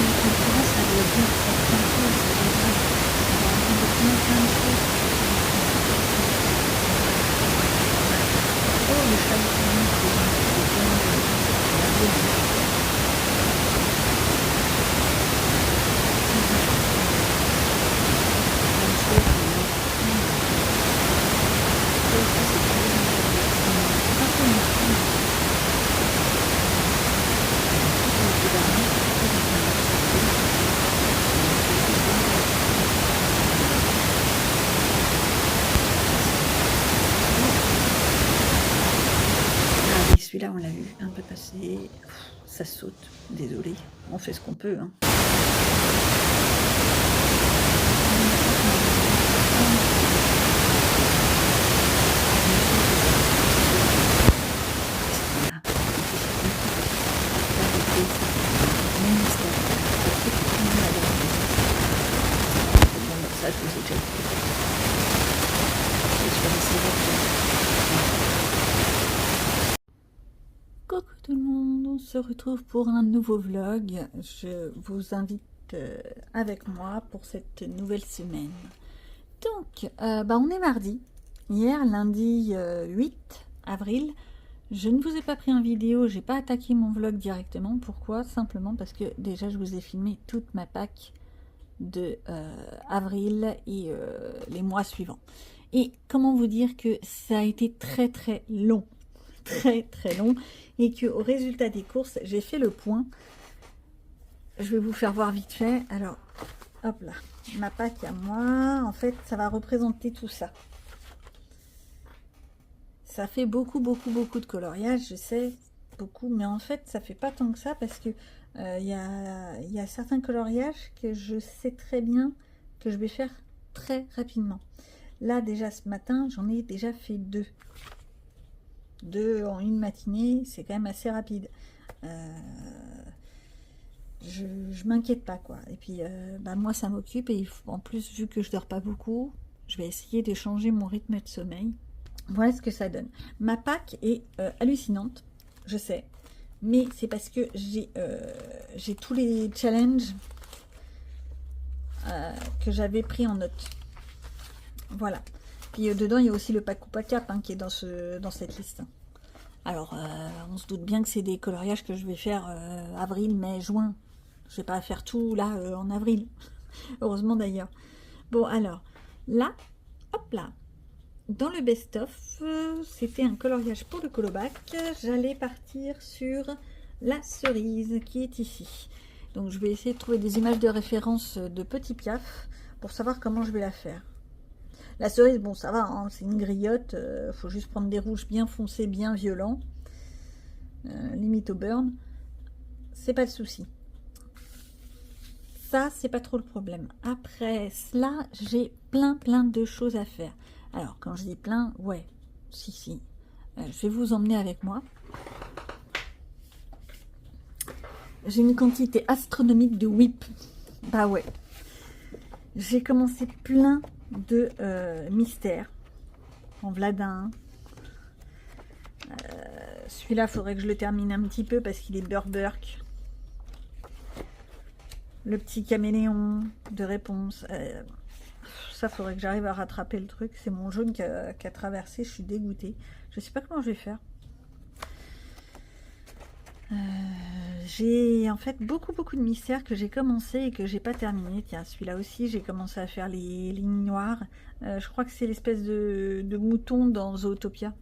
ça veut dire certaines choses, ça veut dire avoir envie de plein de choses. Oh, le chat de famille, c'est bien, la vie. Celui-là, on l'a vu un peu passer. Ça saute. Désolé. On fait ce qu'on peut. Hein. Ça, je vous ai déjà dit. Coucou tout le monde, on se retrouve pour un nouveau vlog. Je vous invite avec moi pour cette nouvelle semaine. Donc, on est mardi. Hier, lundi 8 avril, je ne vous ai pas pris en vidéo, j'ai pas attaqué mon vlog directement. Pourquoi? Simplement parce que déjà, je vous ai filmé toute ma Pâques de avril et les mois suivants. Et comment vous dire que ça a été très très long. Très long, et que au résultat des courses, j'ai fait le point. Je vais vous faire voir vite fait. Alors, hop là, ma Pâques à moi, en fait, ça va représenter tout ça. Ça fait beaucoup de coloriage, je sais, beaucoup, mais en fait, ça fait pas tant que ça parce que y a certains coloriages que je sais très bien que je vais faire très rapidement. Là, déjà ce matin, j'en ai déjà fait deux en une matinée, c'est quand même assez rapide. Je m'inquiète pas quoi. Et puis moi ça m'occupe, et en plus vu que je dors pas beaucoup, je vais essayer de changer mon rythme de sommeil. Voilà ce que ça donne. Ma Pâques est hallucinante, je sais, mais c'est parce que j'ai tous les challenges que j'avais pris en note. Voilà. Puis dedans, il y a aussi le Pacupa Cap qui est dans cette liste. Alors, on se doute bien que c'est des coloriages que je vais faire avril, mai, juin. Je vais pas faire tout là en avril. Heureusement d'ailleurs. Bon, alors, là, hop là. Dans le best-of, c'était un coloriage pour le colobac. J'allais partir sur la cerise qui est ici. Donc, je vais essayer de trouver des images de référence de Petit Piaf pour savoir comment je vais la faire. La cerise, bon, ça va, hein, c'est une griotte. Faut juste prendre des rouges bien foncés, bien violents. Limite au burn. C'est pas le souci. Ça, c'est pas trop le problème. Après cela, j'ai plein de choses à faire. Alors, quand je dis plein, ouais, si. Je vais vous emmener avec moi. J'ai une quantité astronomique de whip. Bah ouais. J'ai commencé plein de mystères en Vladin. Celui-là, il faudrait que je le termine un petit peu parce qu'il est Burburk. Le petit caméléon de réponse. Ça, faudrait que j'arrive à rattraper le truc. C'est mon jaune qui a traversé. Je suis dégoûtée. Je sais pas comment je vais faire. J'ai en fait beaucoup de mystères que j'ai commencé et que j'ai pas terminé. Tiens, celui-là aussi, j'ai commencé à faire les lignes noires. Je crois que c'est l'espèce de mouton dans Zootopia.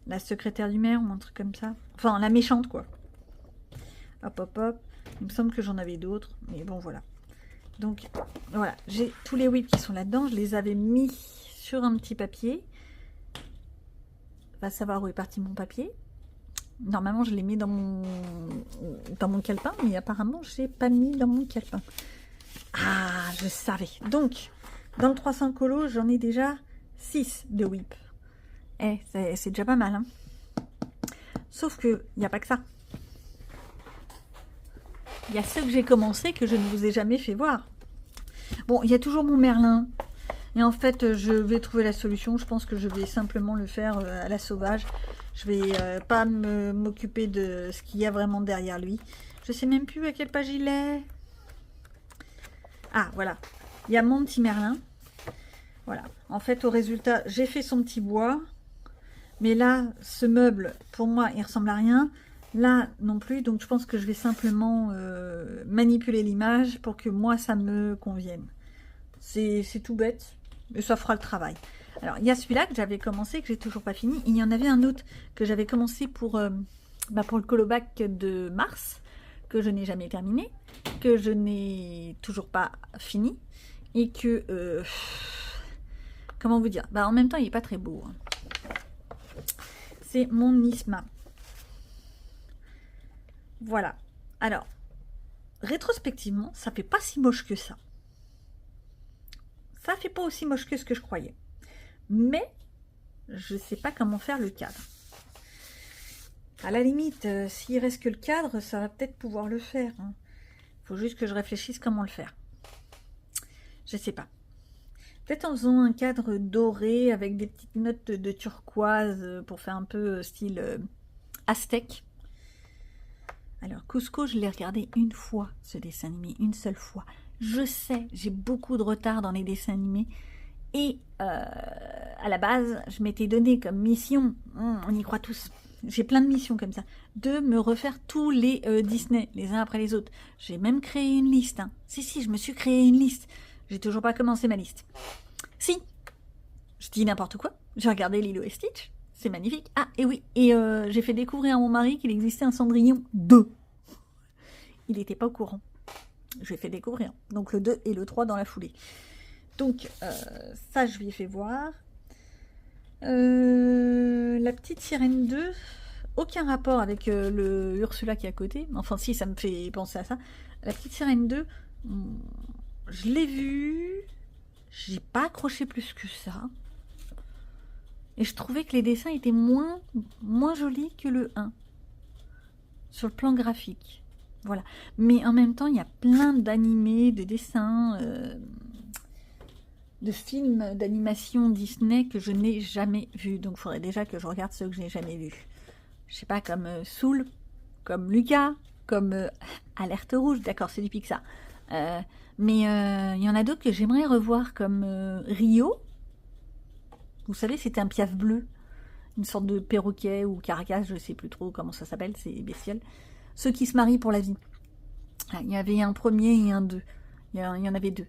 La secrétaire du maire ou un truc comme ça. Enfin, la méchante, quoi. Hop. Il me semble que j'en avais d'autres, mais bon, voilà. Donc, voilà. J'ai tous les whips qui sont là-dedans. Je les avais mis sur un petit papier. Va savoir où est parti mon papier. Normalement, je l'ai mis dans mon calepin, mais apparemment, je n'ai pas mis dans mon calepin. Ah, je savais. Donc, dans le 300 colo, j'en ai déjà 6 de whip. C'est déjà pas mal. Hein. Sauf que, il n'y a pas que ça. Il y a ceux que j'ai commencé que je ne vous ai jamais fait voir. Bon, il y a toujours mon Merlin. Et en fait, je vais trouver la solution. Je pense que je vais simplement le faire à la sauvage. Je vais pas m'occuper de ce qu'il y a vraiment derrière lui. Je sais même plus à quelle page il est. Ah, voilà. Il y a mon petit Merlin. Voilà. En fait, au résultat, j'ai fait son petit bois. Mais là, ce meuble, pour moi, il ressemble à rien. Là, non plus. Donc, je pense que je vais simplement manipuler l'image pour que moi, ça me convienne. C'est tout bête, mais ça fera le travail. Alors, il y a celui-là que j'avais commencé, que j'ai toujours pas fini. Il y en avait un autre que j'avais commencé pour le colobac de mars, que je n'ai jamais terminé, que je n'ai toujours pas fini, et que... comment vous dire? En même temps, il n'est pas très beau. Hein. C'est mon Nisma. Voilà. Alors, rétrospectivement, ça fait pas si moche que ça. Ça fait pas aussi moche que ce que je croyais. Mais, je sais pas comment faire le cadre. À la limite, s'il reste que le cadre, ça va peut-être pouvoir le faire. Il faut juste que je réfléchisse comment le faire. Je sais pas. Peut-être en faisant un cadre doré avec des petites notes de turquoise pour faire un peu style aztèque. Alors, Cusco, je l'ai regardé une fois, ce dessin animé, une seule fois. Je sais, j'ai beaucoup de retard dans les dessins animés. Et à la base, je m'étais donné comme mission, on y croit tous, j'ai plein de missions comme ça, de me refaire tous les Disney, les uns après les autres. J'ai même créé une liste. Hein. Si, je me suis créé une liste. J'ai toujours pas commencé ma liste. Si, je dis n'importe quoi. J'ai regardé Lilo et Stitch. C'est magnifique. Ah, et oui. Et j'ai fait découvrir à mon mari qu'il existait un Cendrillon 2. Il n'était pas au courant. Je lui ai fait découvrir. Donc le 2 et le 3 dans la foulée. Donc, ça, je lui ai fait voir. La petite sirène 2, aucun rapport avec le Ursula qui est à côté. Enfin, si, ça me fait penser à ça. La petite sirène 2, je l'ai vue. J'ai pas accroché plus que ça. Et je trouvais que les dessins étaient moins jolis que le 1. Sur le plan graphique. Voilà. Mais en même temps, il y a plein d'animés, de dessins... de films d'animation Disney que je n'ai jamais vu. Donc, il faudrait déjà que je regarde ceux que je n'ai jamais vus. Je sais pas, comme Soul, comme Lucas, comme Alerte Rouge. D'accord, c'est du Pixar. Mais il y en a d'autres que j'aimerais revoir, comme Rio. Vous savez, c'était un piaf bleu. Une sorte de perroquet ou caracas, je ne sais plus trop comment ça s'appelle, c'est bestial. Ceux qui se marient pour la vie. Il y avait un premier et un deux. Il y en avait deux.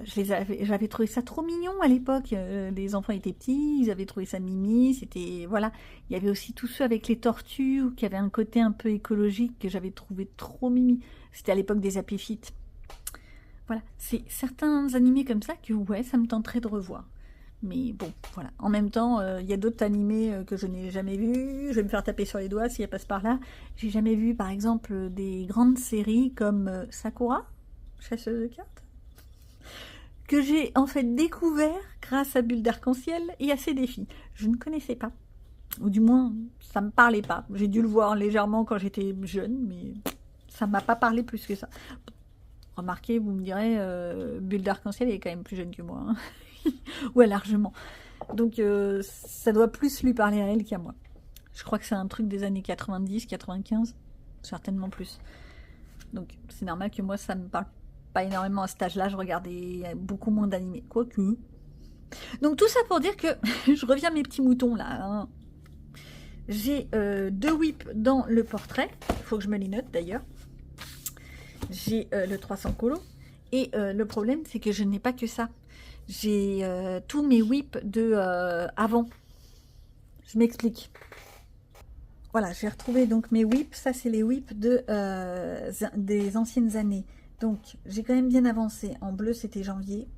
J'avais trouvé ça trop mignon à l'époque. Les enfants étaient petits, ils avaient trouvé ça mimi. C'était voilà. Il y avait aussi tous ceux avec les tortues qui avaient un côté un peu écologique que j'avais trouvé trop mimi. C'était à l'époque des Happy-Feet. Voilà, c'est certains animés comme ça que ouais, ça me tenterait de revoir. Mais bon, voilà. En même temps, il y a d'autres animés que je n'ai jamais vus. Je vais me faire taper sur les doigts si elles passent par là. J'ai jamais vu, par exemple, des grandes séries comme Sakura, chasseuse de cartes, que j'ai en fait découvert grâce à Bulle d'Arc-en-Ciel et à ses défis. Je ne connaissais pas. Ou du moins, ça ne me parlait pas. J'ai dû le voir légèrement quand j'étais jeune, mais ça ne m'a pas parlé plus que ça. Remarquez, vous me direz, Bulle d'Arc-en-Ciel est quand même plus jeune que moi. Hein. Ouais, largement. Donc, ça doit plus lui parler à elle qu'à moi. Je crois que c'est un truc des années 90, 95, certainement plus. Donc, c'est normal que moi, ça ne me parle pas énormément à cet âge-là. Je regardais beaucoup moins d'animés. Quoique. Donc, tout ça pour dire que je reviens à mes petits moutons, là. Hein. J'ai 2 whips dans le portrait. Il faut que je me les note, d'ailleurs. J'ai le 300 colo. Et le problème, c'est que je n'ai pas que ça. J'ai tous mes whips de avant. Je m'explique. Voilà, j'ai retrouvé donc mes whips. Ça, c'est les whips des anciennes années. Donc, j'ai quand même bien avancé. En bleu, c'était janvier.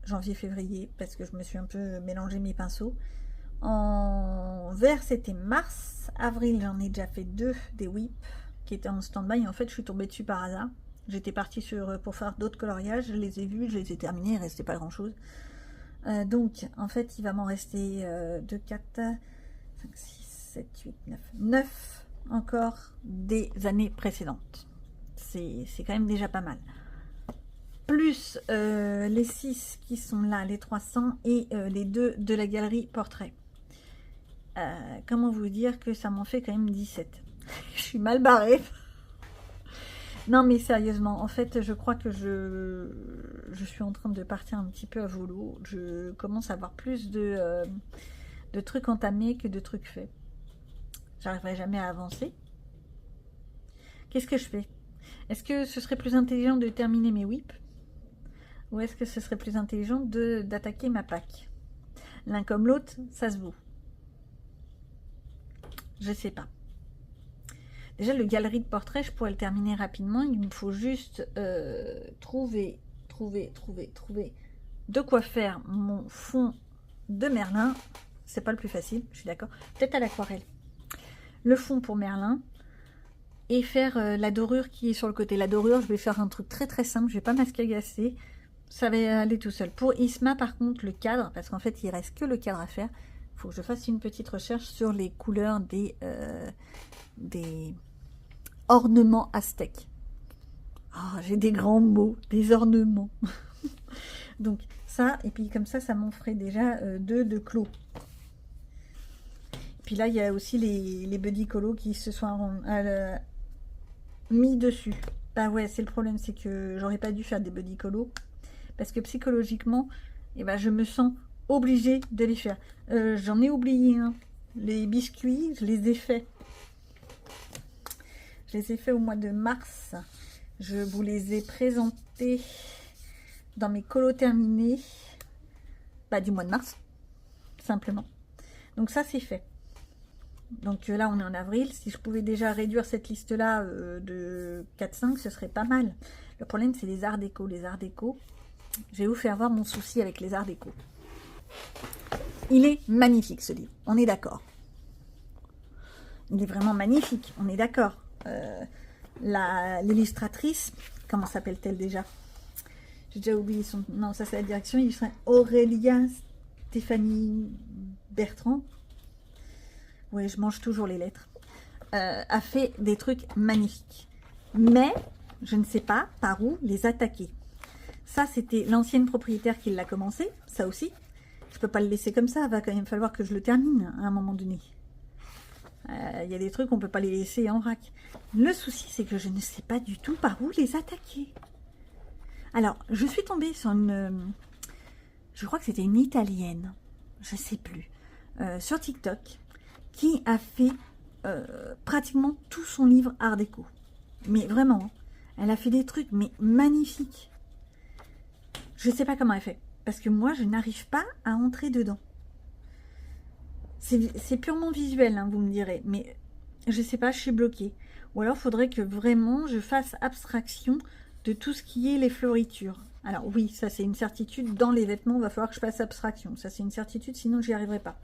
Janvier-février, parce que je me suis un peu mélangé mes pinceaux. En vert, c'était mars. Avril, j'en ai déjà fait 2 des whips qui étaient en stand-by. En fait, je suis tombée dessus par hasard. J'étais partie pour faire d'autres coloriages, je les ai vus, je les ai terminés, il ne restait pas grand chose. Donc, en fait, il va m'en rester 2, 4, 5, 6, 7, 8, 9. 9 encore des années précédentes. C'est quand même déjà pas mal. Plus les 6 qui sont là, les 300 et les 2 de la galerie portrait. Comment vous dire que ça m'en fait quand même 17. Je suis mal barrée. Non, mais sérieusement, en fait, je crois que je suis en train de partir un petit peu à volo. Je commence à avoir plus de trucs entamés que de trucs faits. J'arriverai jamais à avancer. Qu'est-ce que je fais? Est-ce que ce serait plus intelligent de terminer mes whips? Ou est-ce que ce serait plus intelligent d'attaquer ma pack? L'un comme l'autre, ça se vaut. Je sais pas. Déjà, le galerie de portraits, je pourrais le terminer rapidement. Il me faut juste trouver de quoi faire mon fond de Merlin. C'est pas le plus facile, je suis d'accord. Peut-être à l'aquarelle. Le fond pour Merlin. Et faire la dorure qui est sur le côté. La dorure, je vais faire un truc très très simple. Je vais pas mascagasser. Ça va aller tout seul. Pour Isma, par contre, le cadre, parce qu'en fait, il reste que le cadre à faire. Il faut que je fasse une petite recherche sur les couleurs des ornements aztèques. Oh, j'ai des grands mots, des ornements. Donc ça, et puis comme ça m'en ferait déjà deux de clos. Puis là, il y a aussi les buddy colos qui se sont mis dessus. Bah ouais, c'est le problème, c'est que j'aurais pas dû faire des buddy colos. Parce que psychologiquement, eh ben, je me sens obligée de les faire. J'en ai oublié un. Les biscuits, je les ai faits. Je les ai faits au mois de mars. Je vous les ai présentés dans mes colos terminés du mois de mars, simplement. Donc ça, c'est fait. Donc là, on est en avril. Si je pouvais déjà réduire cette liste-là de 4-5, ce serait pas mal. Le problème, c'est les arts déco. Les arts déco, je vais vous faire voir mon souci avec les arts déco. Il est magnifique, ce livre. On est d'accord. Il est vraiment magnifique. On est d'accord. L'illustratrice, comment s'appelle-t-elle déjà? J'ai déjà oublié son... Non, ça c'est la direction. Il serait Aurélia Stéphanie Bertrand. Oui, je mange toujours les lettres. A fait des trucs magnifiques. Mais, je ne sais pas par où les attaquer. Ça, c'était l'ancienne propriétaire qui l'a commencé. Ça aussi. Je ne peux pas le laisser comme ça. Il va quand même falloir que je le termine à un moment donné. Il y a des trucs, on ne peut pas les laisser en vrac. Le souci, c'est que je ne sais pas du tout par où les attaquer. Alors, je suis tombée sur une... Je crois que c'était une Italienne. Je ne sais plus. Sur TikTok. Qui a fait pratiquement tout son livre art déco. Mais vraiment, elle a fait des trucs mais magnifiques. Je ne sais pas comment elle fait. Parce que moi, je n'arrive pas à entrer dedans. C'est purement visuel, hein, vous me direz. Mais je ne sais pas, je suis bloquée. Ou alors, il faudrait que vraiment je fasse abstraction de tout ce qui est les fleuritures. Alors oui, ça c'est une certitude. Dans les vêtements, il va falloir que je fasse abstraction. Ça c'est une certitude, sinon j'y arriverai pas.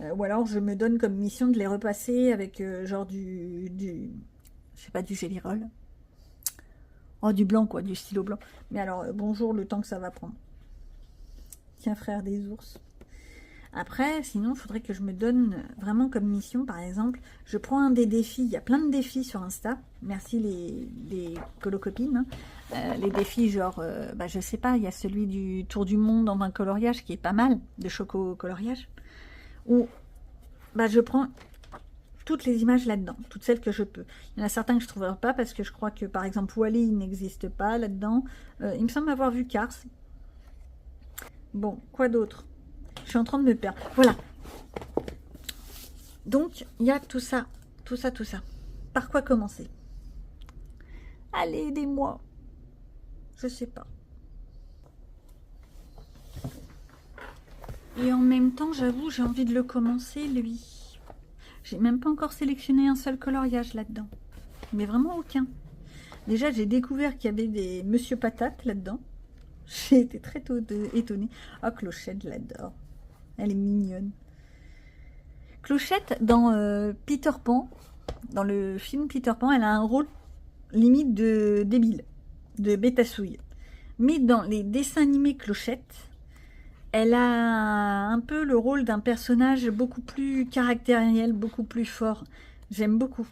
Ou alors je me donne comme mission de les repasser avec genre je sais pas, du gélirol. Oh, du blanc quoi, du stylo blanc. Mais alors, bonjour le temps que ça va prendre. Tiens, frère des ours. Après, sinon, il faudrait que je me donne vraiment comme mission, par exemple, je prends un des défis, il y a plein de défis sur Insta, merci les colocopines, hein. Les défis genre, je sais pas, il y a celui du tour du monde en 20 coloriages qui est pas mal, de choco coloriage, où je prends toutes les images là-dedans, toutes celles que je peux. Il y en a certains que je ne trouverai pas parce que je crois que, par exemple, Wally n'existe pas là-dedans. Il me semble avoir vu Cars. Bon, quoi d'autre? Je suis en train de me perdre. Voilà. Donc, il y a tout ça, tout ça, tout ça. Par quoi commencer? Allez, aidez-moi. Je sais pas. Et en même temps, j'avoue, j'ai envie de le commencer, lui. J'ai même pas encore sélectionné un seul coloriage là-dedans. Mais vraiment aucun. Déjà, j'ai découvert qu'il y avait des Monsieur Patate là-dedans. J'ai été très étonnée. Ah, Clochette, je l'adore. Elle est mignonne. Clochette, dans Peter Pan, dans le film Peter Pan, elle a un rôle limite de débile, de bêta-souille. Mais dans les dessins animés Clochette, elle a un peu le rôle d'un personnage beaucoup plus caractériel, beaucoup plus fort. J'aime beaucoup.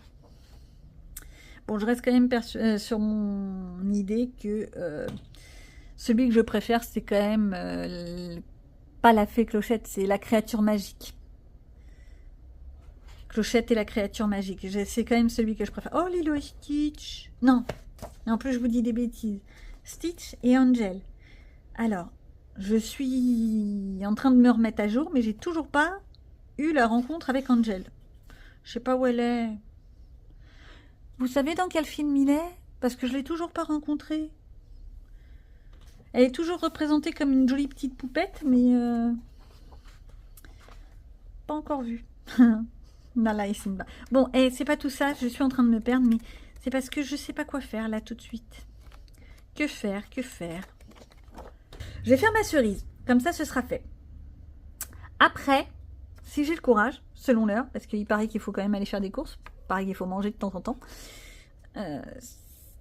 Bon, je reste quand même sur mon idée que celui que je préfère, c'est quand même pas la fée Clochette, c'est la créature magique. Clochette et la créature magique. C'est quand même celui que je préfère. Oh, Lilo et Stitch. Non. En plus, je vous dis des bêtises. Stitch et Angel. Alors, je suis en train de me remettre à jour, mais j'ai toujours pas eu la rencontre avec Angel. Je sais pas où elle est. Vous savez dans quel film il est? Parce que je l'ai toujours pas rencontrée. Elle est toujours représentée comme une jolie petite poupette, mais pas encore vue. Nala et Simba. Bon, et c'est pas tout ça, je suis en train de me perdre, mais c'est parce que je sais pas quoi faire là tout de suite. Que faire? Que faire? Je vais faire ma cerise, comme ça ce sera fait. Après, si j'ai le courage, selon l'heure, parce qu'il paraît qu'il faut quand même aller faire des courses, il paraît qu'il faut manger de temps en temps.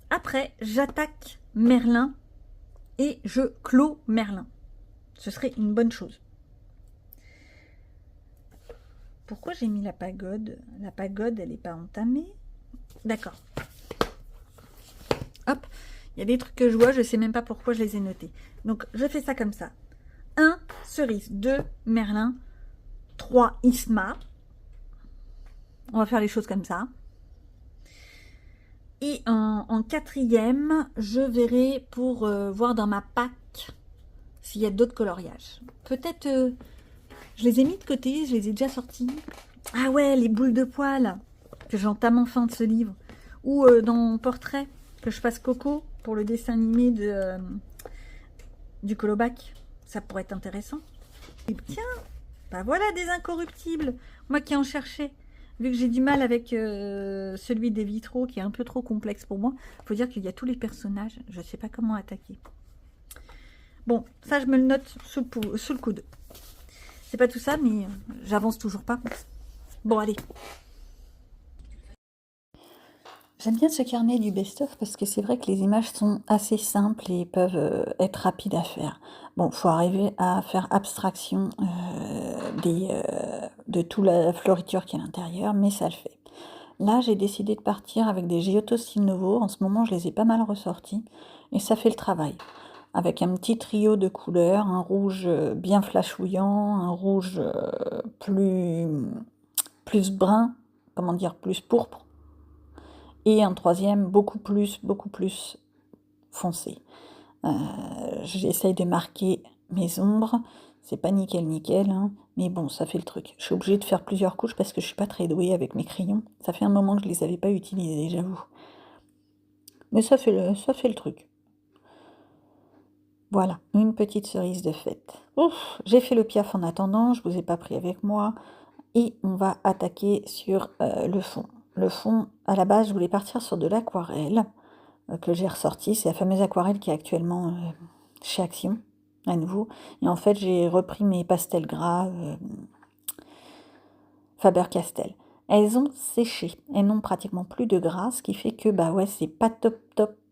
Après, j'attaque Merlin et je clôt Merlin. Ce serait une bonne chose. Pourquoi j'ai mis la pagode? La pagode, elle n'est pas entamée. D'accord. Hop, il y a des trucs que je vois, je ne sais même pas pourquoi je les ai notés. Donc, je fais ça comme ça. 1, cerise. 2, Merlin. 3, Isma. On va faire les choses comme ça. Et en quatrième, je verrai pour voir dans ma pack s'il y a d'autres coloriages. Peut-être, je les ai mis de côté, je les ai déjà sortis. Ah ouais, les boules de poils, que j'entame enfin de ce livre. Ou dans Portrait, que je fasse Coco pour le dessin animé du Colobac. Ça pourrait être intéressant. Et tiens, bah voilà des incorruptibles. Moi qui en cherchais. Vu que j'ai du mal avec celui des vitraux qui est un peu trop complexe pour moi, il faut dire qu'il y a tous les personnages. Je ne sais pas comment attaquer. Bon, ça je me le note sous le coude. C'est pas tout ça, mais j'avance toujours pas. Bon, allez. J'aime bien ce carnet du best-of parce que c'est vrai que les images sont assez simples et peuvent être rapides à faire. Bon, il faut arriver à faire abstraction de toute la floriture qui est à l'intérieur, mais ça le fait. Là, j'ai décidé de partir avec des Giotto Style Nouveau. En ce moment, je les ai pas mal ressortis et ça fait le travail. Avec un petit trio de couleurs, un rouge bien flashouillant, un rouge plus brun, comment dire, plus pourpre, et un troisième beaucoup plus foncé. J'essaye de marquer mes ombres, c'est pas nickel, hein, mais bon, ça fait le truc. Je suis obligée de faire plusieurs couches parce que je suis pas très douée avec mes crayons. Ça fait un moment que je les avais pas utilisés, j'avoue. Mais ça fait le truc. Voilà, une petite cerise de fête. Ouf, j'ai fait le piaf en attendant, je vous ai pas pris avec moi. Et on va attaquer sur le fond. Le fond, à la base, je voulais partir sur de l'aquarelle que j'ai ressorti. C'est la fameuse aquarelle qui est actuellement chez Action, à nouveau. Et en fait, j'ai repris mes pastels gras Faber-Castell. Elles ont séché. Elles n'ont pratiquement plus de gras, ce qui fait que, bah ouais, c'est pas top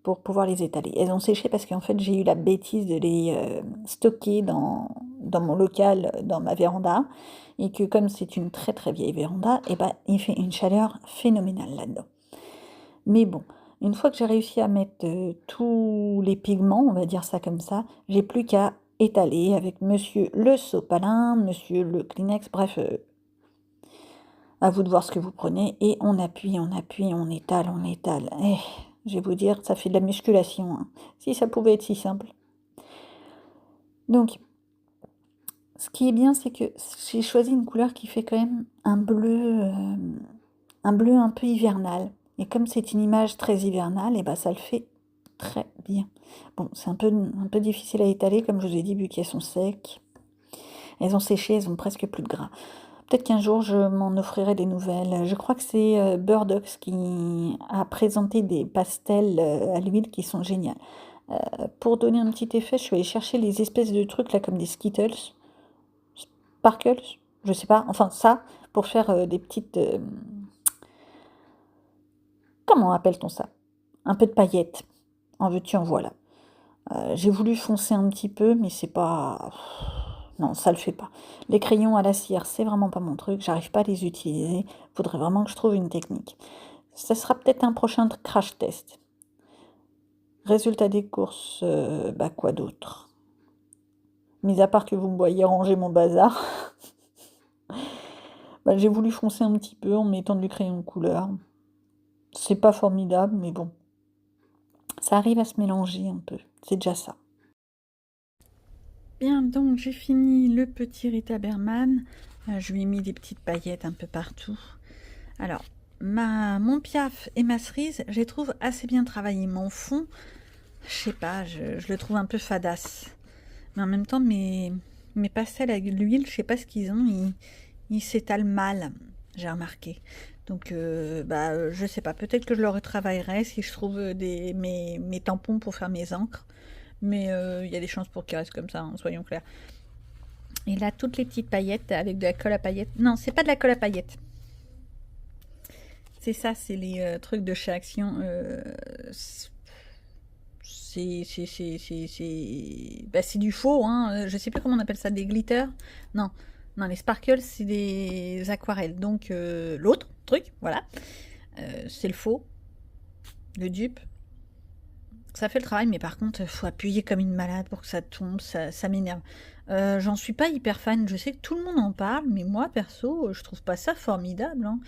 pour pouvoir les étaler. Elles ont séché parce qu'en fait, j'ai eu la bêtise de les stocker dans mon local, dans ma véranda, et que comme c'est une très très vieille véranda, et bah, il fait une chaleur phénoménale là-dedans. Mais bon, une fois que j'ai réussi à mettre tous les pigments, on va dire ça comme ça, j'ai plus qu'à étaler avec monsieur le sopalin, monsieur le Kleenex, bref, à vous de voir ce que vous prenez, et on appuie, on étale. Eh, je vais vous dire, ça fait de la musculation, hein. Si ça pouvait être si simple. Donc, ce qui est bien, c'est que j'ai choisi une couleur qui fait quand même un bleu un peu hivernal. Et comme c'est une image très hivernale, et ben ça le fait très bien. Bon, c'est un peu difficile à étaler, comme je vous ai dit, vu qu'elles sont secs. Elles ont séché, elles ont presque plus de gras. Peut-être qu'un jour, je m'en offrirai des nouvelles. Je crois que c'est Burdox qui a présenté des pastels à l'huile qui sont géniales. Pour donner un petit effet, je suis allée chercher les espèces de trucs là comme des Skittles, Sparkles, je sais pas, enfin ça, pour faire des petites... comment appelle-t-on ça? Un peu de paillettes. En veux-tu, en voilà. J'ai voulu foncer un petit peu, mais c'est pas... Non, ça le fait pas. Les crayons à la cire, c'est vraiment pas mon truc. J'arrive pas à les utiliser. Faudrait vraiment que je trouve une technique. Ça sera peut-être un prochain crash test. Résultat des courses, bah quoi d'autre? Mis à part que vous me voyez ranger mon bazar. Bah, j'ai voulu foncer un petit peu en mettant du crayon de couleur. C'est pas formidable, mais bon, ça arrive à se mélanger un peu, c'est déjà ça. Bien, donc j'ai fini le petit Rita Berman. Je lui ai mis des petites paillettes un peu partout. Alors, mon Piaf et ma cerise, je les trouve assez bien travaillés. Mon fond, je sais pas, je le trouve un peu fadasse. Mais en même temps, mes pastels avec l'huile, je sais pas ce qu'ils ont, ils s'étalent mal, j'ai remarqué. Donc, je sais pas, peut-être que je le retravaillerai si je trouve mes tampons pour faire mes encres. Mais il y a des chances pour qu'ils restent comme ça, hein, soyons clairs. Et là, toutes les petites paillettes avec de la colle à paillettes. Non, c'est pas de la colle à paillettes. C'est ça, c'est les trucs de chez Action. C'est du faux, hein. Je sais plus comment on appelle ça, des glitters. Non, non, les sparkles, c'est des aquarelles. Donc, l'autre truc, voilà, c'est le faux, le dupe. Ça fait le travail, mais par contre, il faut appuyer comme une malade pour que ça tombe, ça m'énerve. J'en suis pas hyper fan, je sais que tout le monde en parle, mais moi, perso, je trouve pas ça formidable, hein.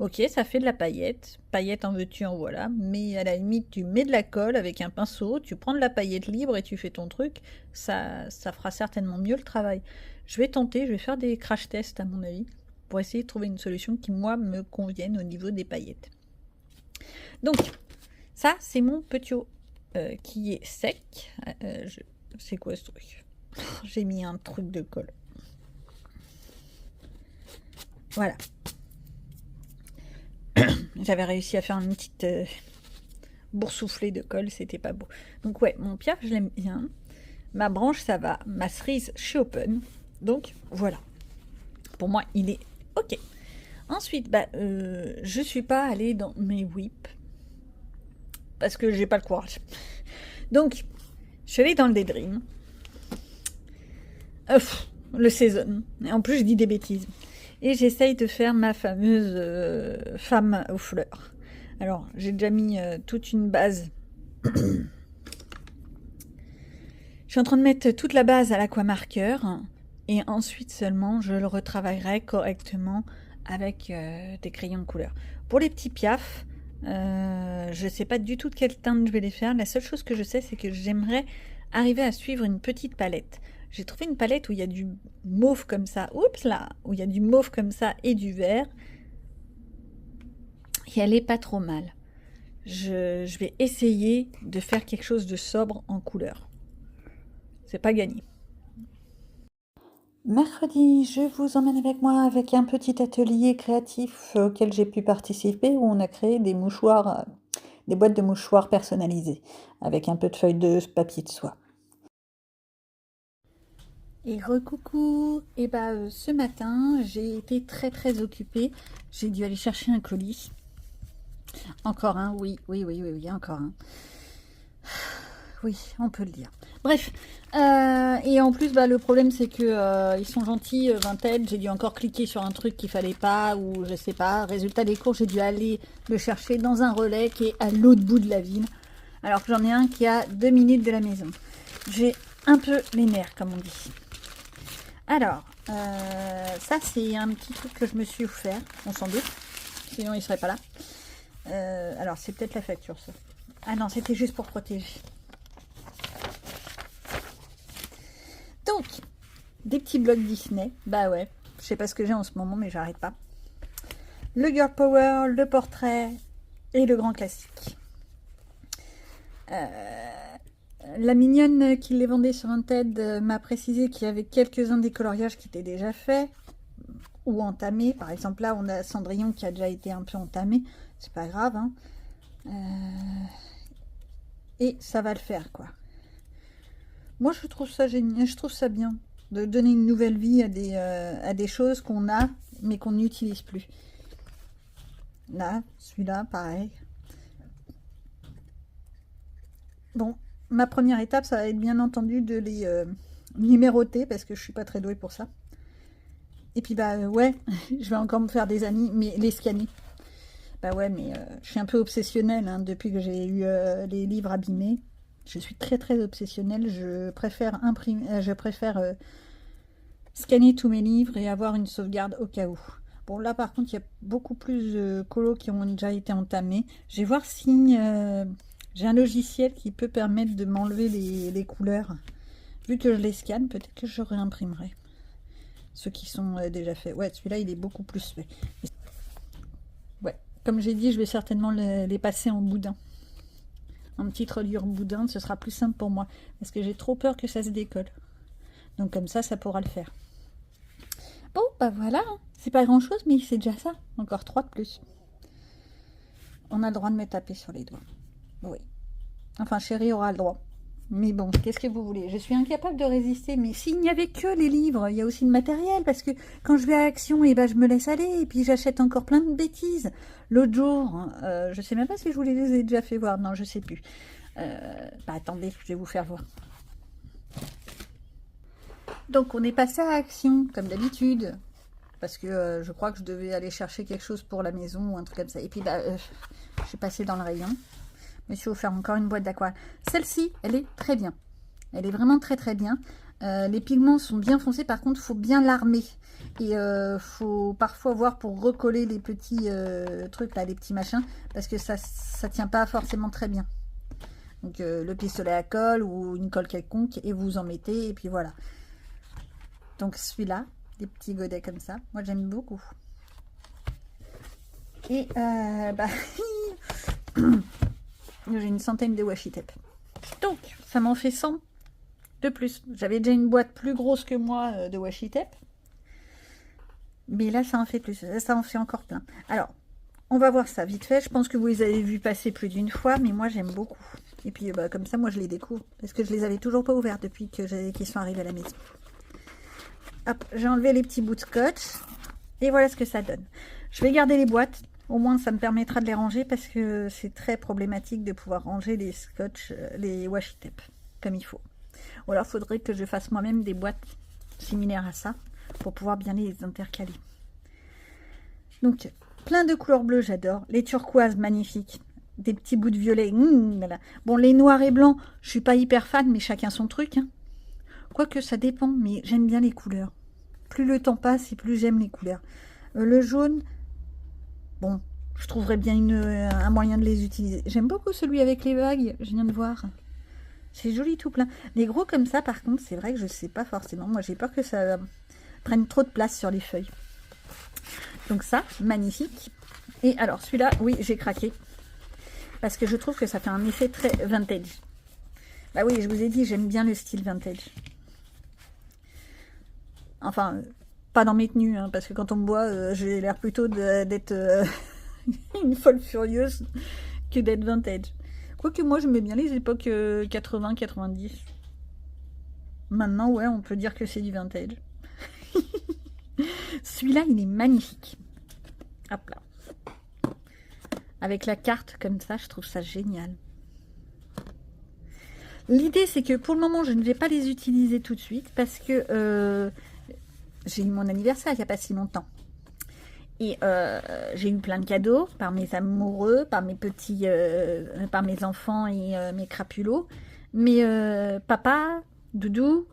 Ok, ça fait de la paillette, paillette en veux-tu, en voilà, mais à la limite, tu mets de la colle avec un pinceau, tu prends de la paillette libre et tu fais ton truc, ça fera certainement mieux le travail. Je vais tenter, je vais faire des crash tests à mon avis, pour essayer de trouver une solution qui, moi, me convienne au niveau des paillettes. Donc, ça, c'est mon petit qui est sec. C'est quoi ce truc? J'ai mis un truc de colle. Voilà. J'avais réussi à faire une petite boursouflée de colle, c'était pas beau. Donc ouais, mon Piaf, je l'aime bien. Ma branche, ça va. Ma cerise, chez Open. Donc voilà. Pour moi, il est ok. Ensuite, je suis pas allée dans mes whips parce que j'ai pas le courage. Donc, je suis allée dans le Daydream. Le Saison. Et en plus, je dis des bêtises. Et j'essaye de faire ma fameuse femme aux fleurs. Alors, j'ai déjà mis toute une base. Je suis en train de mettre toute la base à l'aquamarqueur. Et ensuite seulement, je le retravaillerai correctement avec des crayons de couleur. Pour les petits piafs, je ne sais pas du tout de quelle teinte je vais les faire. La seule chose que je sais, c'est que j'aimerais arriver à suivre une petite palette. J'ai trouvé une palette où il y a du mauve comme ça. Oups là, où il y a du mauve comme ça et du vert. Et elle est pas trop mal. Je vais essayer de faire quelque chose de sobre en couleur. C'est pas gagné. Mercredi, je vous emmène avec moi avec un petit atelier créatif auquel j'ai pu participer où on a créé des mouchoirs, des boîtes de mouchoirs personnalisées avec un peu de feuilles de papier de soie. Et recoucou, et ce matin j'ai été très occupée, j'ai dû aller chercher un colis. Encore un, oui, encore un. Oui, on peut le dire. Bref, et en plus, le problème c'est que ils sont gentils, Vinted. J'ai dû encore cliquer sur un truc qu'il fallait pas, ou je sais pas. Résultat des courses, j'ai dû aller le chercher dans un relais qui est à l'autre bout de la ville, alors que j'en ai un qui est à 2 minutes de la maison. J'ai un peu les nerfs, comme on dit. Alors, ça c'est un petit truc que je me suis offert, on s'en doute, sinon il serait pas là. Alors c'est peut-être la facture ça. Ah non, c'était juste pour protéger. Donc, des petits blocs Disney. Bah ouais, je sais pas ce que j'ai en ce moment, mais j'arrête pas. Le Girl Power, le portrait et le grand classique. La mignonne qui les vendait sur Vinted m'a précisé qu'il y avait quelques-uns des coloriages qui étaient déjà faits ou entamés. Par exemple, là, on a Cendrillon qui a déjà été un peu entamé. C'est pas grave, hein. Et ça va le faire, quoi. Moi, je trouve ça génial, je trouve ça bien de donner une nouvelle vie à des choses qu'on a, mais qu'on n'utilise plus. Là, celui-là, pareil. Bon, ma première étape, ça va être bien entendu de les numéroter, parce que je suis pas très douée pour ça. Et puis, ouais, je vais encore me faire des amis, mais les scanner. Bah ouais, mais je suis un peu obsessionnelle, hein, depuis que j'ai eu les livres abîmés. Je suis très obsessionnelle. Je préfère scanner tous mes livres et avoir une sauvegarde au cas où. Bon, là, par contre, il y a beaucoup plus de colos qui ont déjà été entamés. Je vais voir si j'ai un logiciel qui peut permettre de m'enlever les couleurs. Vu que je les scanne, peut-être que je réimprimerai. Ceux qui sont déjà faits. Ouais, celui-là, il est beaucoup plus fait. Ouais, comme j'ai dit, je vais certainement les passer en boudin. En petite reliure boudin, ce sera plus simple pour moi. Parce que j'ai trop peur que ça se décolle. Donc comme ça pourra le faire. Bon, bah voilà. C'est pas grand-chose, mais c'est déjà ça. Encore 3 de plus. On a le droit de me taper sur les doigts. Oui. Enfin, chérie aura le droit. Mais bon, qu'est-ce que vous voulez? Je suis incapable de résister. Mais s'il n'y avait que les livres, il y a aussi le matériel. Parce que quand je vais à Action, et ben, je me laisse aller. Et puis j'achète encore plein de bêtises. L'autre jour, je sais même pas si je vous les ai déjà fait voir. Non, je sais plus. Bah attendez, je vais vous faire voir. Donc on est passé à Action, comme d'habitude. Parce que je crois que je devais aller chercher quelque chose pour la maison ou un truc comme ça. Et puis bah, je suis passée dans le rayon. Je me suis offert encore une boîte d'aquarelle. Celle-ci, elle est très bien. Elle est vraiment très très bien. Les pigments sont bien foncés. Par contre, il faut bien l'armer. Et faut parfois voir pour recoller les petits trucs là, les petits machins. Parce que ça tient pas forcément très bien. Donc le pistolet à colle ou une colle quelconque. Et vous en mettez. Et puis voilà. Donc celui-là, des petits godets comme ça. Moi j'aime beaucoup. Et bah... j'ai une centaine de washi tape. Donc, ça m'en fait 100 de plus. J'avais déjà une boîte plus grosse que moi de washi tape. Mais là, ça en fait plus. Ça en fait encore plein. Alors, on va voir ça vite fait. Je pense que vous les avez vus passer plus d'une fois, mais moi, j'aime beaucoup. Et puis, bah, comme ça, moi, je les découvre. Parce que je les avais toujours pas ouverts depuis qu'ils sont arrivés à la maison. Hop, j'ai enlevé les petits bouts de scotch. Et voilà ce que ça donne. Je vais garder les boîtes. Au moins, ça me permettra de les ranger parce que c'est très problématique de pouvoir ranger les scotch, les washi tape comme il faut. Ou alors, il faudrait que je fasse moi-même des boîtes similaires à ça pour pouvoir bien les intercaler. Donc, plein de couleurs bleues, j'adore. Les turquoises, magnifiques. Des petits bouts de violet. Voilà. Bon, les noirs et blancs, je suis pas hyper fan, mais chacun son truc. Hein. Quoique, ça dépend, mais j'aime bien les couleurs. Plus le temps passe et plus j'aime les couleurs. Le jaune... Bon, je trouverais bien un moyen de les utiliser. J'aime beaucoup celui avec les vagues, je viens de voir. C'est joli tout plein. Les gros comme ça, par contre, c'est vrai que je ne sais pas forcément. Moi, j'ai peur que ça prenne trop de place sur les feuilles. Donc ça, magnifique. Et alors, celui-là, oui, j'ai craqué. Parce que je trouve que ça fait un effet très vintage. Bah oui, je vous ai dit, j'aime bien le style vintage. Enfin... Pas dans mes tenues, hein, parce que quand on me voit, j'ai l'air plutôt d'être une folle furieuse que d'être vintage. Quoique moi, je mets bien les époques 80-90. Maintenant, ouais, on peut dire que c'est du vintage. Celui-là, il est magnifique. Hop là. Avec la carte comme ça, je trouve ça génial. L'idée, c'est que pour le moment, je ne vais pas les utiliser tout de suite parce que... j'ai eu mon anniversaire il n'y a pas si longtemps. Et j'ai eu plein de cadeaux par mes amoureux, par mes petits, par mes enfants et mes crapulots. Mais papa, Doudou,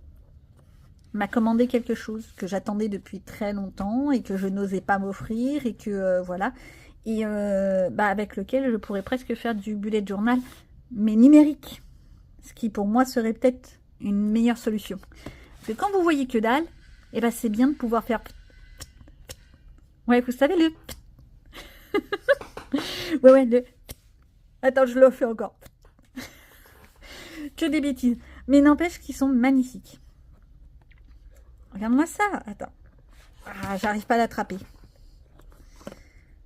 m'a commandé quelque chose que j'attendais depuis très longtemps et que je n'osais pas m'offrir et que voilà. Et bah, avec lequel je pourrais presque faire du bullet journal, mais numérique. Ce qui pour moi serait peut-être une meilleure solution. Parce que quand vous voyez que dalle, et ben c'est bien de pouvoir faire... Ouais, vous savez le... ouais, le... Attends, je le fais encore. Que des bêtises. Mais n'empêche qu'ils sont magnifiques. Regarde-moi ça. Attends. Ah, j'arrive pas à l'attraper.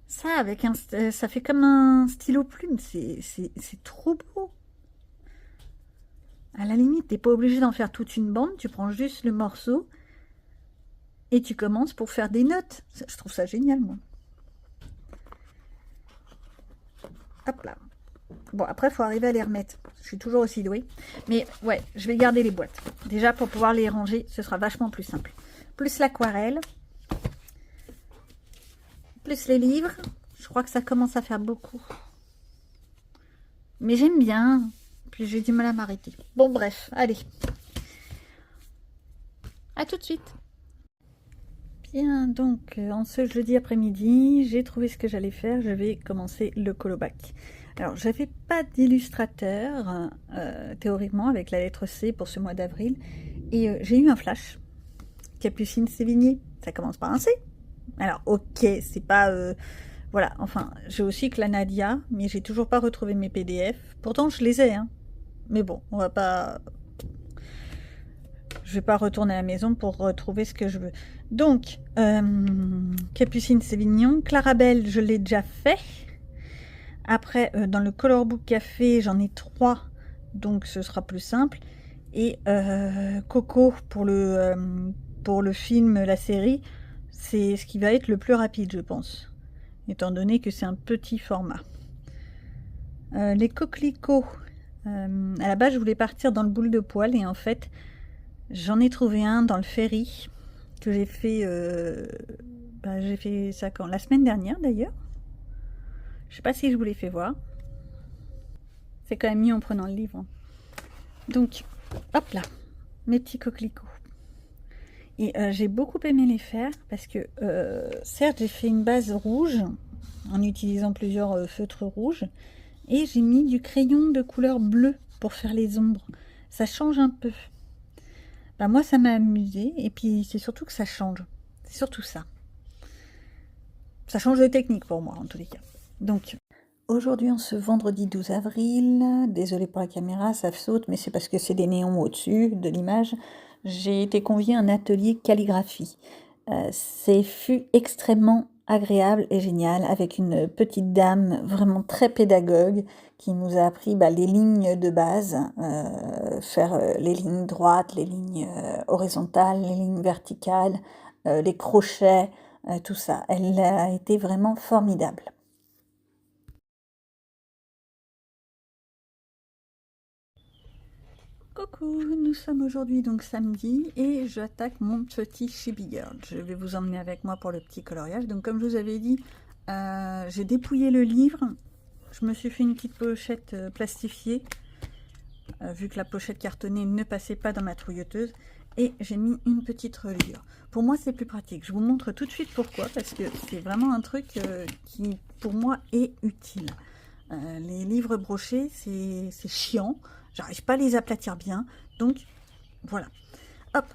Ça, avec un... ça fait comme un stylo plume. C'est trop beau. À la limite, t'es pas obligé d'en faire toute une bande. Tu prends juste le morceau... Et tu commences pour faire des notes. Je trouve ça génial, moi. Hop là. Bon, après, il faut arriver à les remettre. Je suis toujours aussi douée. Mais ouais, je vais garder les boîtes. Déjà, pour pouvoir les ranger, ce sera vachement plus simple. Plus l'aquarelle. Plus les livres. Je crois que ça commence à faire beaucoup. Mais j'aime bien. Puis j'ai du mal à m'arrêter. Bon, bref, allez. À tout de suite. Bien, donc en ce jeudi après-midi, j'ai trouvé ce que j'allais faire. Je vais commencer le colobac. Alors, j'avais pas d'illustrateur théoriquement avec la lettre C pour ce mois d'avril, et j'ai eu un flash. Capucine Sévigné, ça commence par un C. Alors, ok, c'est pas voilà. Enfin, j'ai aussi que la Nadia, mais j'ai toujours pas retrouvé mes PDF. Pourtant, je les ai, hein. Mais bon, on va pas. Je vais pas retourner à la maison pour retrouver ce que je veux. Donc, Capucine Sévignon, Clarabelle, je l'ai déjà fait. Après, dans le Color Book Café, j'en ai 3, donc ce sera plus simple. Et Coco, pour le film, la série, c'est ce qui va être le plus rapide, je pense, étant donné que c'est un petit format. Les coquelicots, à la base, je voulais partir dans le boule de poil, et en fait, j'en ai trouvé un dans le ferry, que j'ai fait, j'ai fait ça quand? La semaine dernière, d'ailleurs. Je sais pas si je vous l'ai fait voir. C'est quand même mieux en prenant le livre. Donc, hop là, mes petits coquelicots. Et j'ai beaucoup aimé les faire parce que, certes, j'ai fait une base rouge en utilisant plusieurs feutres rouges. Et j'ai mis du crayon de couleur bleue pour faire les ombres. Ça change un peu. Ben, moi, ça m'a amusé. Et puis, c'est surtout que ça change. C'est surtout ça. Ça change de technique pour moi, en tous les cas. Donc, aujourd'hui, en ce vendredi 12 avril, désolé pour la caméra, ça saute, mais c'est parce que c'est des néons au-dessus de l'image. J'ai été conviée à un atelier calligraphie. C'est fut extrêmement agréable et génial, avec une petite dame vraiment très pédagogue qui nous a appris les lignes de base, faire les lignes droites, les lignes horizontales, les lignes verticales, les crochets, tout ça. Elle a été vraiment formidable. Coucou, nous sommes aujourd'hui donc samedi et j'attaque mon petit Chibi Girl. Je vais vous emmener avec moi pour le petit coloriage. Donc comme je vous avais dit, j'ai dépouillé le livre. Je me suis fait une petite pochette plastifiée, vu que la pochette cartonnée ne passait pas dans ma trouilleuse. Et j'ai mis une petite reliure. Pour moi, c'est plus pratique. Je vous montre tout de suite pourquoi, parce que c'est vraiment un truc qui, pour moi, est utile. Les livres brochés, c'est chiant. J'arrive pas à les aplatir bien. Donc, voilà. Hop.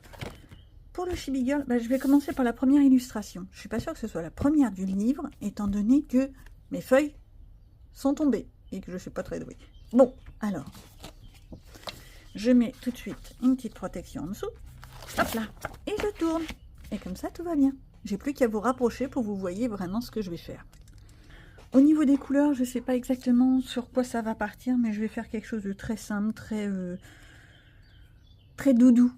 Pour le Chibi Girl, je vais commencer par la première illustration. Je suis pas sûre que ce soit la première du livre, étant donné que mes feuilles sont tombées et que je suis pas très douée. Bon, alors, je mets tout de suite une petite protection en dessous. Hop là. Et je tourne. Et comme ça, tout va bien. J'ai plus qu'à vous rapprocher pour que vous voyez vraiment ce que je vais faire. Au niveau des couleurs, je ne sais pas exactement sur quoi ça va partir, mais je vais faire quelque chose de très simple, très doudou.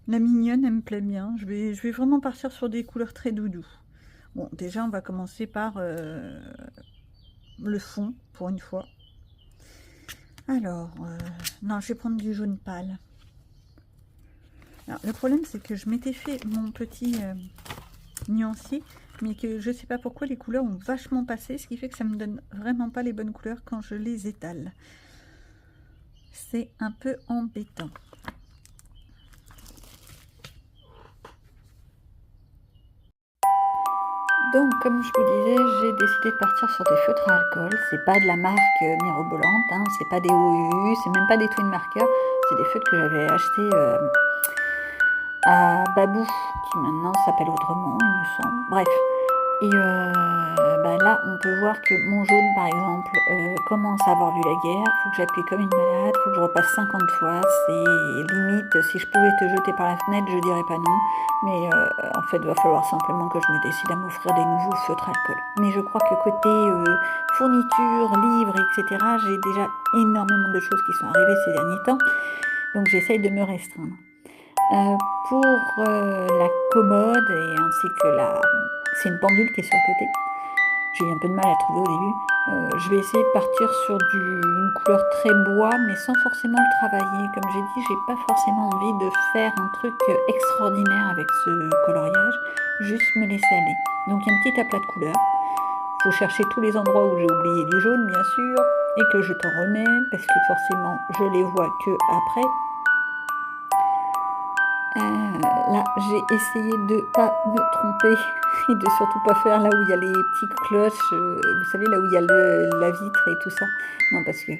La mignonne, elle me plaît bien. Je vais vraiment partir sur des couleurs très doudou. Bon, déjà, on va commencer par le fond, pour une fois. Alors, non, je vais prendre du jaune pâle. Alors, le problème, c'est que je m'étais fait mon petit nuancier, mais que je sais pas pourquoi les couleurs ont vachement passé, ce qui fait que ça me donne vraiment pas les bonnes couleurs quand je les étale. C'est un peu embêtant. Donc, comme je vous disais, j'ai décidé de partir sur des feutres à alcool. C'est pas de la marque mirobolante, hein, c'est pas des OU, c'est même pas des Twin Marker, c'est des feutres que j'avais achetés à Babou, qui maintenant s'appelle autrement, il me semble. Bref. Et là, on peut voir que mon jaune, par exemple, commence à avoir vu la guerre. Il faut que j'appuie comme une malade, il faut que je repasse 50 fois. C'est limite, si je pouvais te jeter par la fenêtre, je dirais pas non. Mais en fait, il va falloir simplement que je me décide à m'offrir des nouveaux feutres alcool. Mais je crois que côté fourniture, livres, etc., j'ai déjà énormément de choses qui sont arrivées ces derniers temps. Donc j'essaye de me restreindre. Pour la commode et ainsi que c'est une pendule qui est sur le côté. J'ai eu un peu de mal à trouver au début. Je vais essayer de partir sur une couleur très bois, mais sans forcément le travailler. Comme j'ai dit, j'ai pas forcément envie de faire un truc extraordinaire avec ce coloriage. Juste me laisser aller. Donc il y a un petit aplat de couleurs. Il faut chercher tous les endroits où j'ai oublié du jaune, bien sûr, et que je t'en remets, parce que forcément, je les vois que après. Là, j'ai essayé de pas me tromper et de surtout pas faire là où il y a les petites cloches, vous savez, là où il y a la vitre et tout ça. Non, parce que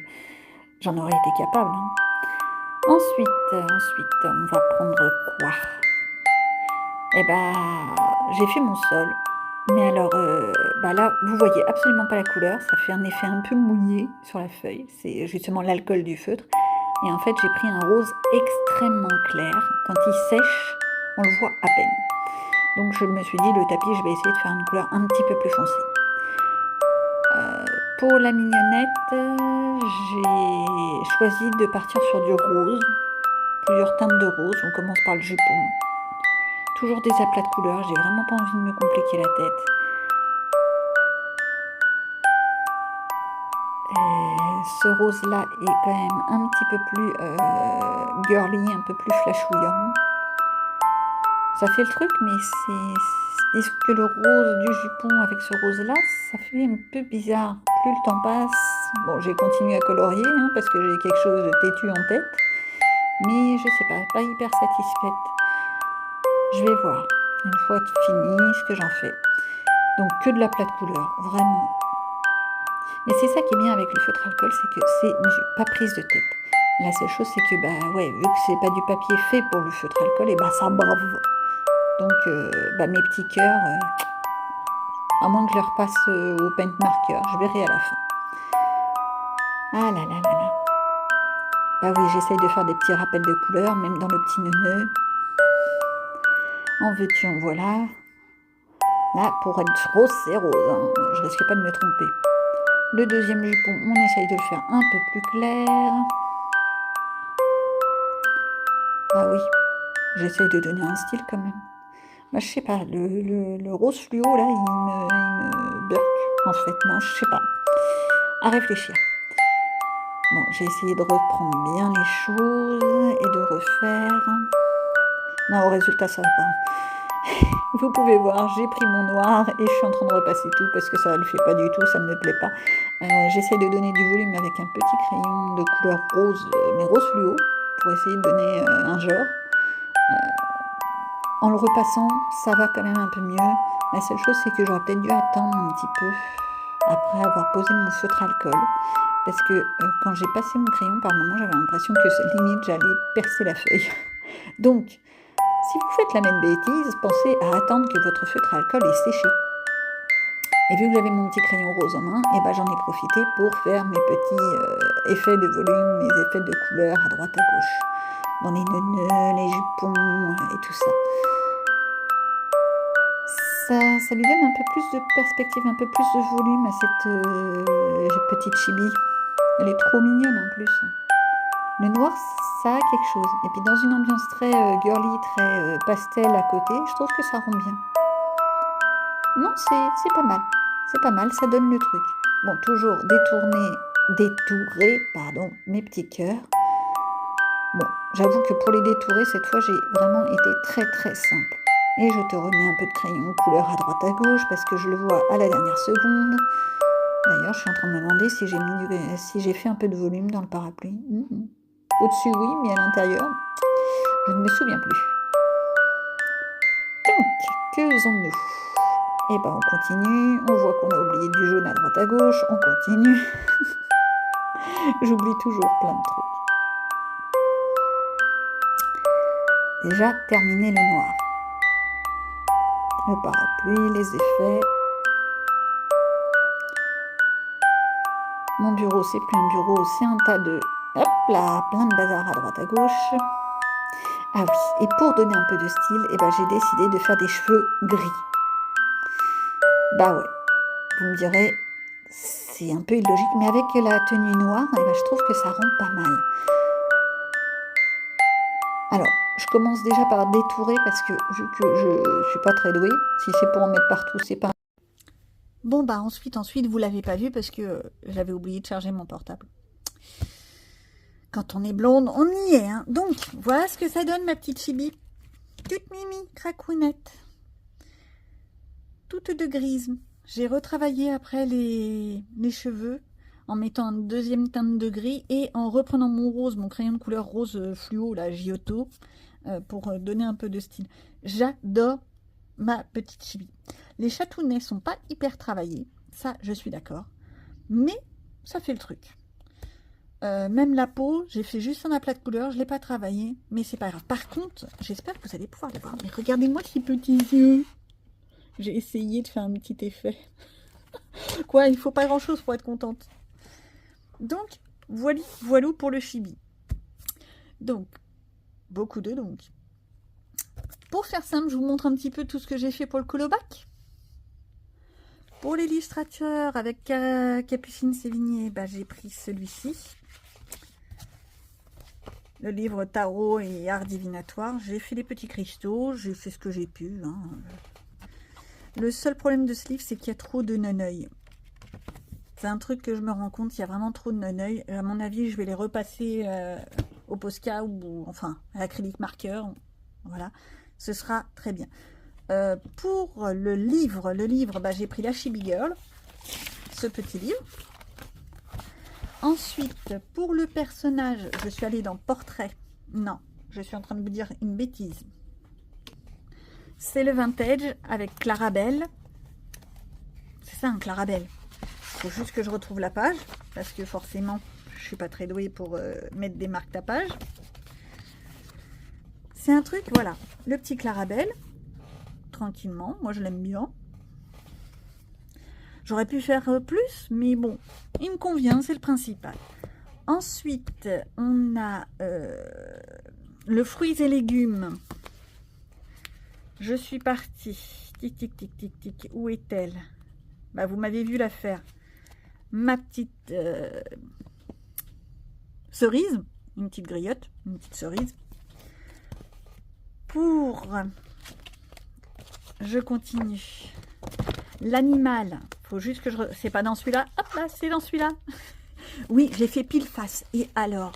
j'en aurais été capable, hein. Ensuite, on va prendre quoi? Eh ben, j'ai fait mon sol. Mais alors, bah là, vous voyez absolument pas la couleur. Ça fait un effet un peu mouillé sur la feuille. C'est justement l'alcool du feutre. Et en fait, j'ai pris un rose extrêmement clair. Quand il sèche, on le voit à peine. Donc je me suis dit, le tapis, je vais essayer de faire une couleur un petit peu plus foncée. Pour la mignonnette, j'ai choisi de partir sur du rose. Plusieurs teintes de rose. On commence par le jupon. Toujours des aplats de couleurs. J'ai vraiment pas envie de me compliquer la tête. Ce rose-là est quand même un petit peu plus girly, un peu plus flashouillant. Ça fait le truc, mais est-ce que le rose du jupon avec ce rose-là, ça fait un peu bizarre. Plus le temps passe, bon, j'ai continué à colorier, hein, parce que j'ai quelque chose de têtu en tête, mais je sais pas hyper satisfaite. Je vais voir, une fois fini, ce que j'en fais. Donc que de l'aplat de couleur, vraiment. Mais c'est ça qui est bien avec le feutre alcool, c'est que c'est pas prise de tête. La seule chose, c'est que, bah ouais, vu que c'est pas du papier fait pour le feutre alcool, et bah ça brave. Donc, bah, mes petits cœurs, à moins que je les repasse au paint marker, je verrai à la fin. Ah là là là là. Bah oui, j'essaye de faire des petits rappels de couleurs, même dans le petit neuneu. En veux-tu, en voilà. Là, pour être rose, c'est rose, hein. Je risque pas de me tromper. Le deuxième jupon, on essaye de le faire un peu plus clair. Bah oui, j'essaye de donner un style quand même. Bah je sais pas, le rose fluo là, il me burk en fait. Non, je sais pas. À réfléchir. Bon, j'ai essayé de reprendre bien les choses et de refaire. Non, au résultat, ça va pas. Vous pouvez voir, j'ai pris mon noir et je suis en train de repasser tout parce que ça ne le fait pas du tout, ça ne me plaît pas. J'essaie de donner du volume avec un petit crayon de couleur rose, mais rose fluo, pour essayer de donner un genre. En le repassant, ça va quand même un peu mieux. La seule chose, c'est que j'aurais peut-être dû attendre un petit peu après avoir posé mon feutre alcool. Parce que quand j'ai passé mon crayon, par moment, j'avais l'impression que limite, j'allais percer la feuille. Donc, si vous faites la même bêtise, pensez à attendre que votre feutre alcool ait séché. Et vu que j'avais mon petit crayon rose en main, et ben j'en ai profité pour faire mes petits effets de volume, mes effets de couleur à droite à gauche. Dans les neuneux, les jupons et tout ça. Ça lui donne un peu plus de perspective, un peu plus de volume à cette petite chibi. Elle est trop mignonne en plus. Le noir, ça a quelque chose. Et puis dans une ambiance très girly, très pastel à côté, je trouve que ça rend bien. Non, c'est pas mal. C'est pas mal, ça donne le truc. Bon, toujours détourer, pardon, mes petits cœurs. Bon, j'avoue que pour les détourer, cette fois, j'ai vraiment été très très simple. Et je te remets un peu de crayon couleur à droite à gauche parce que je le vois à la dernière seconde. D'ailleurs, je suis en train de me demander si j'ai fait un peu de volume dans le parapluie. Au-dessus, oui, mais à l'intérieur, je ne me souviens plus. Donc, que faisons-nous? Eh ben, on continue. On voit qu'on a oublié du jaune à droite à gauche. On continue. J'oublie toujours plein de trucs. Déjà, terminer le noir. Le parapluie, les effets. Mon bureau, c'est plus un bureau, c'est un tas de... Hop là, plein de bazar à droite à gauche. Ah oui, et pour donner un peu de style, eh ben, j'ai décidé de faire des cheveux gris. Bah ouais, vous me direz, c'est un peu illogique, mais avec la tenue noire, eh ben, je trouve que ça rend pas mal. Alors, je commence déjà par détourer parce que vu que je suis pas très douée, si c'est pour en mettre partout, c'est pas... Bon bah ensuite, vous l'avez pas vu parce que j'avais oublié de charger mon portable. Quand on est blonde, on y est, hein. Donc, voilà ce que ça donne, ma petite chibi. Toute mimi, cracouinette. Toute de grise. J'ai retravaillé après les cheveux en mettant une deuxième teinte de gris et en reprenant mon rose, mon crayon de couleur rose fluo, là, Giotto. pour donner un peu de style. J'adore ma petite chibi. Les chatounnets sont pas hyper travaillés, ça je suis d'accord, mais ça fait le truc. Même la peau, j'ai fait juste un aplat de couleur, je l'ai pas travaillé, mais c'est pas grave. Par contre, j'espère que vous allez pouvoir les voir. Mais regardez-moi ces petits yeux. J'ai essayé de faire un petit effet. Quoi, il faut pas grand-chose pour être contente. Donc, voilà pour le chibi. Donc, beaucoup de donc. Pour faire simple, je vous montre un petit peu tout ce que j'ai fait pour le colobac. Pour l'illustrateur avec Capucine Sévigné, bah, j'ai pris celui-ci. Le livre Tarot et Art Divinatoire. J'ai fait les petits cristaux, j'ai fait ce que j'ai pu. Hein. Le seul problème de ce livre, c'est qu'il y a trop de non-œil. C'est un truc que je me rends compte, il y a vraiment trop de non-œil. À mon avis, je vais les repasser au Posca ou enfin à l'acrylique marqueur. Voilà, ce sera très bien. Pour le livre, bah, j'ai pris la Chibi Girl, ce petit livre. Ensuite, pour le personnage, je suis allée dans Portrait. Non, je suis en train de vous dire une bêtise. C'est le Vintage avec Clarabelle. C'est ça, un Clarabelle. Il faut juste que je retrouve la page, parce que forcément, je suis pas très douée pour mettre des marques tapage. C'est un truc, voilà, le petit Clarabelle, tranquillement, moi je l'aime bien. J'aurais pu faire plus, mais bon, il me convient, c'est le principal. Ensuite, on a le fruits et légumes. Je suis partie. Tic, tic, tic, tic, tic. Où est-elle? Bah, vous m'avez vu la faire. Ma petite cerise. Une petite griotte. Une petite cerise. Je continue. L'animal. Faut juste que je... C'est pas dans celui-là. Hop là, c'est dans celui-là. Oui, j'ai fait pile face. Et alors?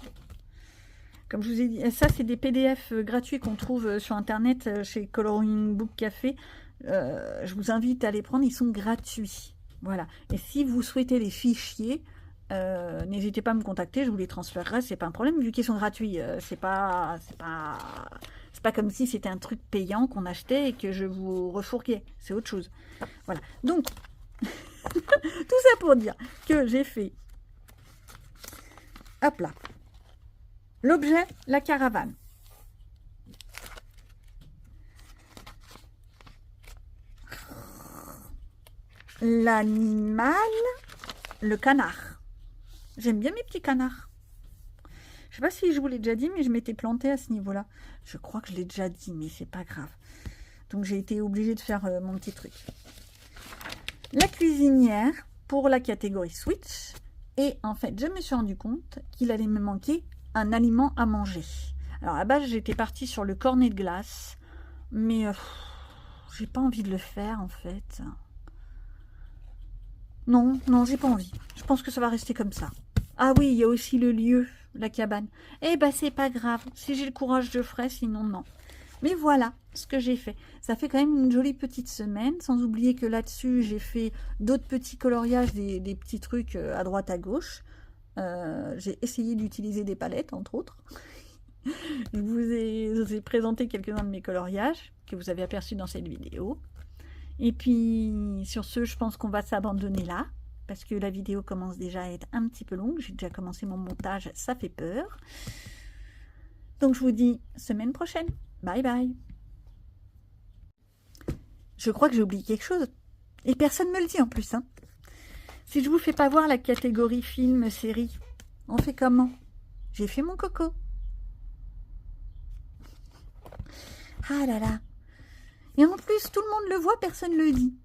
Comme je vous ai dit, ça c'est des PDF gratuits qu'on trouve sur internet chez Coloring Book Café. Je vous invite à les prendre, ils sont gratuits. Voilà. Et si vous souhaitez les fichiers, n'hésitez pas à me contacter, je vous les transférerai, c'est pas un problème vu qu'ils sont gratuits. C'est pas comme si c'était un truc payant qu'on achetait et que je vous refourguais. C'est autre chose. Voilà. Donc, tout ça pour dire que j'ai fait. Hop là. L'objet, la caravane. L'animal, le canard. J'aime bien mes petits canards. Je ne sais pas si je vous l'ai déjà dit, mais je m'étais plantée à ce niveau-là. Je crois que je l'ai déjà dit, mais c'est pas grave. Donc j'ai été obligée de faire mon petit truc. La cuisinière pour la catégorie Switch. Et en fait, je me suis rendu compte qu'il allait me manquer un aliment à manger. Alors à la base, j'étais partie sur le cornet de glace, mais j'ai pas envie de le faire en fait. Non, j'ai pas envie. Je pense que ça va rester comme ça. Ah oui, il y a aussi le lieu, la cabane. Eh ben c'est pas grave. Si j'ai le courage, je ferai, sinon non. Mais voilà ce que j'ai fait. Ça fait quand même une jolie petite semaine, sans oublier que là-dessus, j'ai fait d'autres petits coloriages, des petits trucs à droite, à gauche. J'ai essayé d'utiliser des palettes, entre autres. Je vous ai présenté quelques-uns de mes coloriages que vous avez aperçus dans cette vidéo. Et puis, sur ce, je pense qu'on va s'abandonner là, parce que la vidéo commence déjà à être un petit peu longue. J'ai déjà commencé mon montage, ça fait peur. Donc, je vous dis semaine prochaine. Bye bye. Je crois que j'ai oublié quelque chose. Et personne ne me le dit en plus. Hein. Si je vous fais pas voir la catégorie film, série, on fait comment? J'ai fait mon coco. Ah là là. Et en plus, tout le monde le voit, personne ne le dit.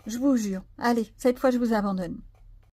Je vous jure. Allez, cette fois, je vous abandonne.